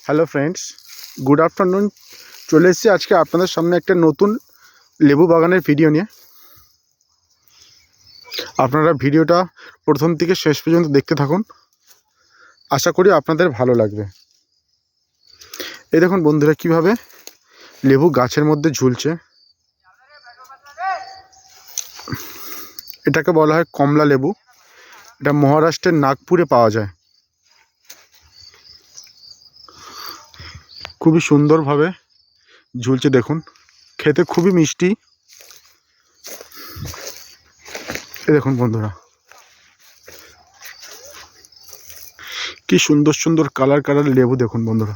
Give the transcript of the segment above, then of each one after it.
Hello friends, good afternoon. চলে এসেছি আজকে আপনাদের সামনে একটা নতুন লেবু বাগানের ভিডিও নিয়ে। আপনারা ভিডিওটা প্রথম থেকে শেষ পর্যন্ত দেখতে থাকুন, আশা করি আপনাদের ভালো লাগবে। এই দেখুন বন্ধুরা, কিভাবে লেবু গাছের মধ্যে ঝুলছে। এটাকে বলা হয় কমলা লেবু। এটা মহারাষ্ট্রের নাগপুরে পাওয়া যায়। খুবই সুন্দরভাবে ঝুলছে দেখুন, খেতে খুবই মিষ্টি। এই দেখুন বন্ধুরা, কি সুন্দর সুন্দর কালার লেবু দেখুন বন্ধুরা।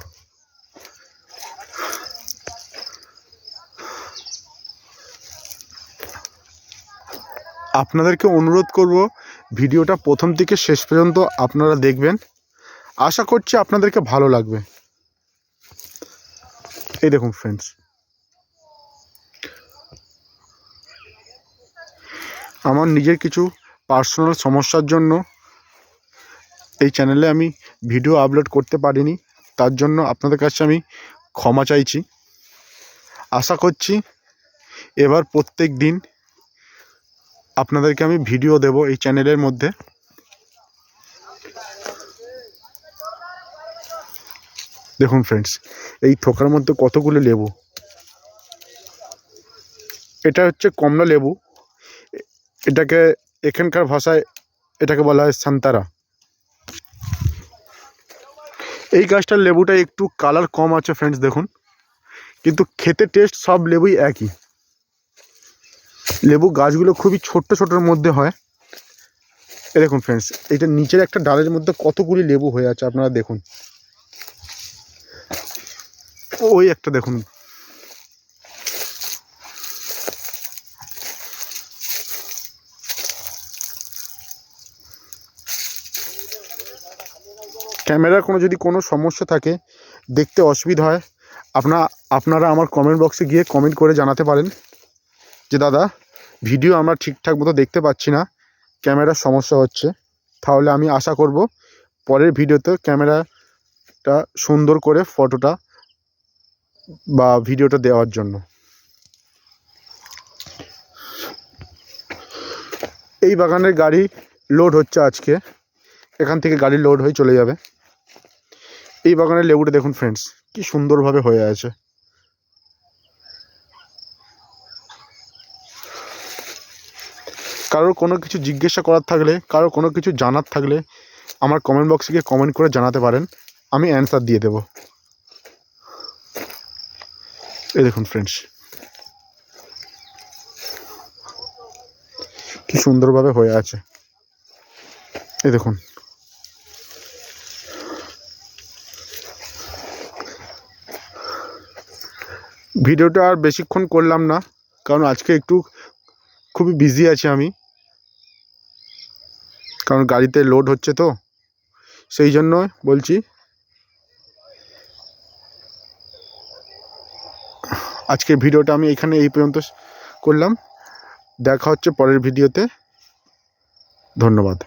আপনাদেরকে অনুরোধ করব, ভিডিওটা প্রথম থেকে শেষ পর্যন্ত আপনারা দেখবেন, আশা করছি আপনাদেরকে ভালো লাগবে। এই দেখুন ফ্রেন্ডস, আমার নিজের কিছু পার্সোনাল সমস্যার জন্য এই চ্যানেলে আমি ভিডিও আপলোড করতে পারিনি, তার জন্য আপনাদের কাছে আমি ক্ষমা চাইছি। আশা করছি এবার প্রত্যেক দিন আপনাদেরকে আমি ভিডিও দেব এই চ্যানেলের মধ্যে। দেখুন ফ্রেন্ডস, এই থোকার মধ্যে কতগুলো লেবু। এটা হচ্ছে কমলা লেবু। এটাকে এখানকার ভাষায় এটাকে বলা হয় সান্তারা। এই গাছটার লেবুটা একটু কালার কম আছে ফ্রেন্ডস দেখুন, কিন্তু খেতে টেস্ট সব লেবুই একই। লেবু গাছগুলো খুবই ছোট্ট ছোটোর মধ্যে হয়। এই দেখুন ফ্রেন্ডস, এইটা নিচের একটা ডালের মধ্যে কতগুলি লেবু হয়ে আছে আপনারা দেখুন। ওই একটা দেখুন, ক্যামেরার যদি কোনো সমস্যা থাকে, দেখতে অসুবিধা হয়, আপনারা আমার কমেন্ট বক্সে গিয়ে কমেন্ট করে জানাতে পারেন যে দাদা, ভিডিও আমরা ঠিকঠাক মতো দেখতে পাচ্ছি না, ক্যামেরার সমস্যা হচ্ছে। তাহলে আমি আশা করব পরের ভিডিওতে ক্যামেরাটা সুন্দর করে ফটোটা বা ভিডিওটা দেওয়ার জন্য। এই বাগানের গাড়ি লোড হচ্ছে আজকে, এখান থেকে গাড়ি লোড হয়ে চলে যাবে। এই বাগানের লেবুটা দেখুন ফ্রেন্ডস, কি সুন্দরভাবে হয়ে আছে। কারোর কোনো কিছু জিজ্ঞাসা করার থাকলে, কারোর কোনো কিছু জানার থাকলে আমার কমেন্ট বক্সে গিয়ে কমেন্ট করে জানাতে পারেন, আমি অ্যান্সার দিয়ে দেব। এই দেখুন ফ্রেন্ডস, কি সুন্দরভাবে হয়ে আছে। এই দেখুন, ভিডিওটা আর বেশিক্ষণ করলাম না, কারণ আজকে একটু খুবই বিজি আছি আমি, কারণ গাড়িতে লোড হচ্ছে তো, সেই জন্য বলছি। আজকের ভিডিওটা আমি এখানে এই পর্যন্ত করলাম। দেখা হচ্ছে পরের ভিডিওতে। ধন্যবাদ।